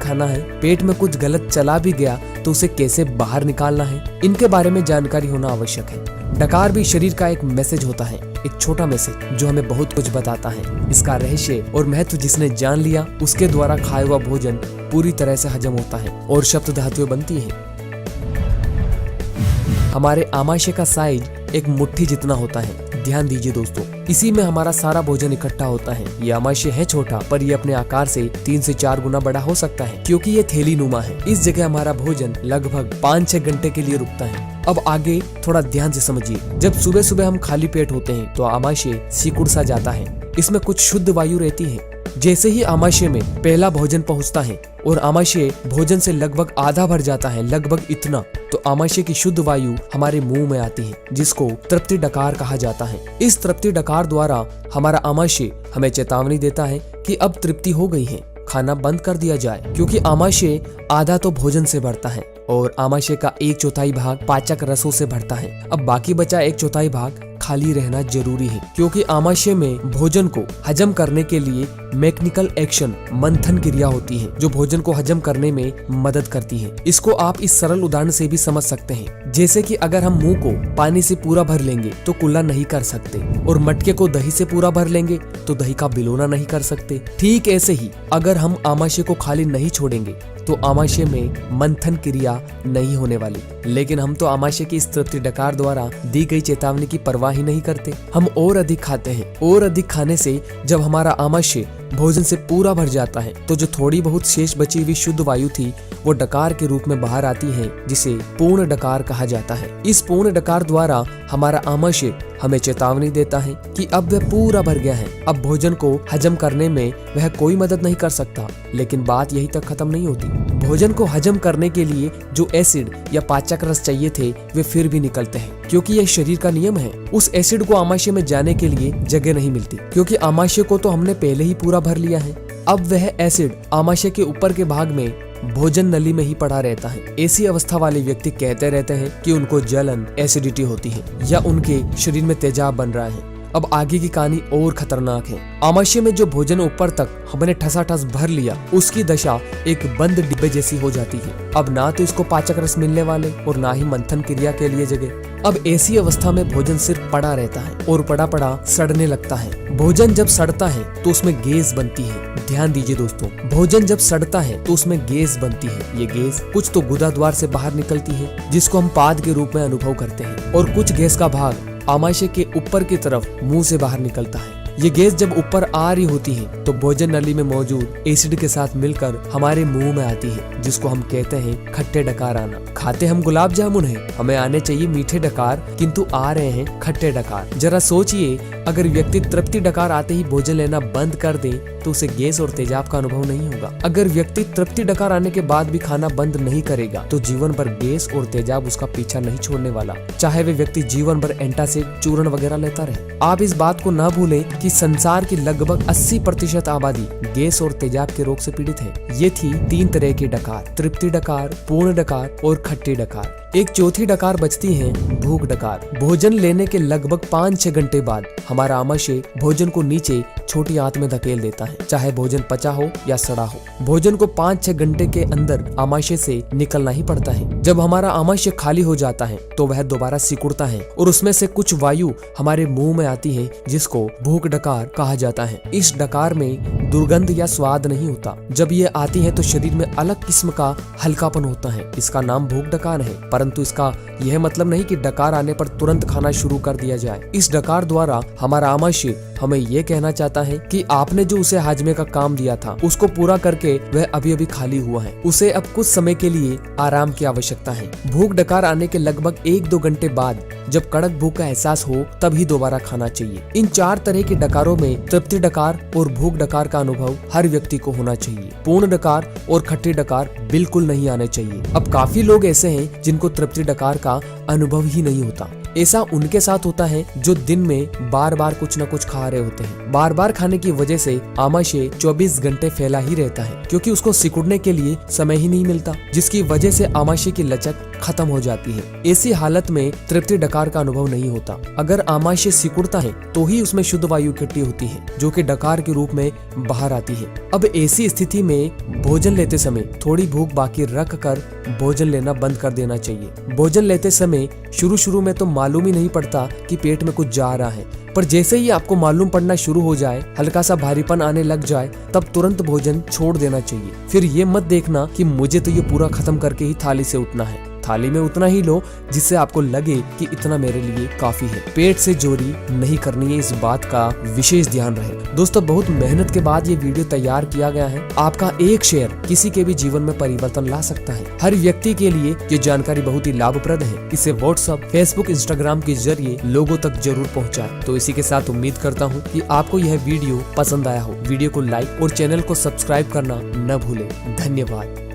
खाना है, पेट में कुछ गलत चला भी गया तो उसे कैसे बाहर निकालना है, इनके बारे में जानकारी होना आवश्यक है। डकार भी शरीर का एक मैसेज होता है, एक छोटा मैसेज जो हमें बहुत कुछ बताता है। इसका रहस्य और महत्व जिसने जान लिया, उसके द्वारा खाया हुआ भोजन पूरी तरह से हजम होता है और शब्द धातुएं बनती है। हमारे आमाशय का साइज एक मुट्ठी जितना होता है। ध्यान दीजिए दोस्तों, इसी में हमारा सारा भोजन इकट्ठा होता है। ये आमाशय है छोटा, पर ये अपने आकार से 3 से 4 गुना बड़ा हो सकता है, क्योंकि ये थैली नुमा है। इस जगह हमारा भोजन लगभग 5-6 घंटे के लिए रुकता है। अब आगे थोड़ा ध्यान से समझिए। जब सुबह सुबह हम खाली पेट होते हैं तो आमाशय सिकुड़ सा जाता है। इसमें कुछ शुद्ध वायु रहती है। जैसे ही आमाशय में पहला भोजन पहुंचता है और आमाशय भोजन से लगभग आधा भर जाता है, लगभग इतना, तो आमाशय की शुद्ध वायु हमारे मुंह में आती है, जिसको तृप्ति डकार कहा जाता है। इस तृप्ति डकार द्वारा हमारा आमाशय हमें चेतावनी देता है कि अब तृप्ति हो गई है, खाना बंद कर दिया जाए, क्योंकि आमाशय आधा तो भोजन से भरता है और आमाशय का 1/4 भाग पाचक रसों से भरता है। अब बाकी बचा 1/4 भाग खाली रहना जरूरी है, क्योंकि आमाशय में भोजन को हजम करने के लिए मैकेनिकल एक्शन, मंथन क्रिया होती है, जो भोजन को हजम करने में मदद करती है। इसको आप इस सरल उदाहरण से भी समझ सकते हैं। जैसे कि अगर हम मुंह को पानी से पूरा भर लेंगे तो कुल्ला नहीं कर सकते, और मटके को दही से पूरा भर लेंगे तो दही का बिलोना नहीं कर सकते। ठीक ऐसे ही अगर हम आमाशय को खाली नहीं छोड़ेंगे तो आमाशय में मंथन क्रिया नहीं होने वाली। लेकिन हम तो आमाशय की इस तृप्ति डकार द्वारा दी गई चेतावनी की परवाह ही नहीं करते। हम और अधिक खाते हैं, और अधिक खाने से जब हमारा आमाशय भोजन से पूरा भर जाता है तो जो थोड़ी बहुत शेष बची हुई शुद्ध वायु थी वो डकार के रूप में बाहर आती है, जिसे पूर्ण डकार कहा जाता है। इस पूर्ण डकार द्वारा हमारा आमाशय हमें चेतावनी देता है कि अब वह पूरा भर गया है। अब भोजन को हजम करने में वह कोई मदद नहीं कर सकता। लेकिन बात यही तक खत्म नहीं होती। भोजन को हजम करने के लिए जो एसिड या पाचक रस चाहिए थे वे फिर भी निकलते हैं, क्योंकि यह शरीर का नियम है। उस एसिड को आमाशय में जाने के लिए जगह नहीं मिलती, क्योंकि आमाशय को तो हमने पहले ही पूरा भर लिया है। अब वह एसिड आमाशय के ऊपर के भाग में भोजन नली में ही पड़ा रहता है। ऐसी अवस्था वाले व्यक्ति कहते रहते हैं कि उनको जलन, एसिडिटी होती है, या उनके शरीर में तेजाब बन रहा है। अब आगे की कहानी और खतरनाक है। आमाशय में जो भोजन ऊपर तक हमने ठसाठस भर लिया, उसकी दशा एक बंद डिब्बे जैसी हो जाती है। अब ना तो इसको पाचक रस मिलने वाले और ना ही मंथन क्रिया के लिए जगह। अब ऐसी अवस्था में भोजन सिर्फ पड़ा रहता है और पड़ा पड़ा सड़ने लगता है। भोजन जब सड़ता है तो उसमें गैस बनती है। ध्यान दीजिए दोस्तों, भोजन जब सड़ता है तो उसमें गैस बनती है। ये गैस कुछ तो गुदा द्वार से बाहर निकलती है, जिसको हम पाद के रूप में अनुभव करते हैं, और कुछ गैस का भाग आमाशय के ऊपर की तरफ मुंह से बाहर निकलता है। ये गैस जब ऊपर आ रही होती है तो भोजन नली में मौजूद एसिड के साथ मिलकर हमारे मुंह में आती है, जिसको हम कहते हैं खट्टे डकार आना। खाते हम गुलाब जामुन हैं, हमें आने चाहिए मीठे डकार, किंतु आ रहे हैं खट्टे डकार। जरा सोचिए, अगर व्यक्ति तृप्ति डकार आते ही भोजन लेना बंद कर दे तो उसे गैस और तेजाब का अनुभव नहीं होगा। अगर व्यक्ति तृप्ति डकार आने के बाद भी खाना बंद नहीं करेगा तो जीवन भर गैस और तेजाब उसका पीछा नहीं छोड़ने वाला, चाहे वे व्यक्ति जीवन भर एंटासिड, चूर्ण वगैरह लेता रहे। आप इस बात को न भूलें कि संसार की लगभग 80% आबादी गैस और तेजाब के रोग से पीड़ित है। ये थी 3 तरह की डकार: तृप्ति डकार, पूर्ण डकार और खट्टी डकार। एक चौथी डकार बचती है, भूख डकार। भोजन लेने के लगभग 5-6 घंटे बाद हमारा आमाशय भोजन को नीचे छोटी आंत में धकेल देता है, चाहे भोजन पचा हो या सड़ा हो। भोजन को 5-6 घंटे के अंदर आमाशय से निकलना ही पड़ता है। जब हमारा आमाशय खाली हो जाता है तो वह दोबारा सिकुड़ता है और उसमें से कुछ वायु हमारे मुंह में आती है, जिसको भूख डकार कहा जाता है। इस डकार में दुर्गंध या स्वाद नहीं होता। जब ये आती है तो शरीर में अलग किस्म का हल्कापन होता है। इसका नाम भूख डकार है, परंतु इसका यह मतलब नहीं कि डकार आने पर तुरंत खाना शुरू कर दिया जाए। इस डकार द्वारा हमारा आमाशय हमें यह कहना चाहता है कि आपने जो उसे हाजमे का काम दिया था उसको पूरा करके वह अभी अभी खाली हुआ है, उसे अब कुछ समय के लिए आराम की आवश्यकता है। भूख डकार आने के लगभग 1-2 घंटे बाद जब कड़क भूख का एहसास हो तभी दोबारा खाना चाहिए। इन 4 तरह के डकारों में तृप्ति डकार और भूख डकार का अनुभव हर व्यक्ति को होना चाहिए। पूर्ण डकार और खट्टी डकार बिल्कुल नहीं आने चाहिए। अब काफी लोग ऐसे हैं जिनको तृप्ति डकार का अनुभव ही नहीं होता। ऐसा उनके साथ होता है जो दिन में बार बार कुछ न कुछ खा रहे होते हैं। बार बार खाने की वजह से आमाशय 24 घंटे फैला ही रहता है, क्योंकि उसको सिकुड़ने के लिए समय ही नहीं मिलता, जिसकी वजह से आमाशय की लचक खत्म हो जाती है। ऐसी हालत में तृप्ति डकार का अनुभव नहीं होता। अगर आमाशय सिकुड़ता है तो ही उसमें शुद्ध वायु इकट्ठी होती है, जो कि डकार के रूप में बाहर आती है। अब ऐसी स्थिति में भोजन लेते समय थोड़ी भूख बाकी रख कर भोजन लेना बंद कर देना चाहिए। भोजन लेते समय शुरू में तो मालूम ही नहीं पड़ता कि पेट में कुछ जा रहा है, पर जैसे ही आपको मालूम पड़ना शुरू हो जाए, हल्का सा भारीपन आने लग जाए, तब तुरंत भोजन छोड़ देना चाहिए। फिर ये मत देखना कि मुझे तो ये पूरा खत्म करके ही थाली से उठना है। थाली में उतना ही लो जिससे आपको लगे कि इतना मेरे लिए काफी है। पेट से चोरी नहीं करनी है, इस बात का विशेष ध्यान रहे। दोस्तों, बहुत मेहनत के बाद ये वीडियो तैयार किया गया है। आपका एक शेयर किसी के भी जीवन में परिवर्तन ला सकता है। हर व्यक्ति के लिए ये जानकारी बहुत ही लाभप्रद है। इसे व्हाट्सएप, फेसबुक, इंस्टाग्राम के जरिए लोगों तक जरूर पहुँचाए। तो इसी के साथ उम्मीद करता हूँ कि आपको यह वीडियो पसंद आया हो। वीडियो को लाइक और चैनल को सब्सक्राइब करना न भूले। धन्यवाद।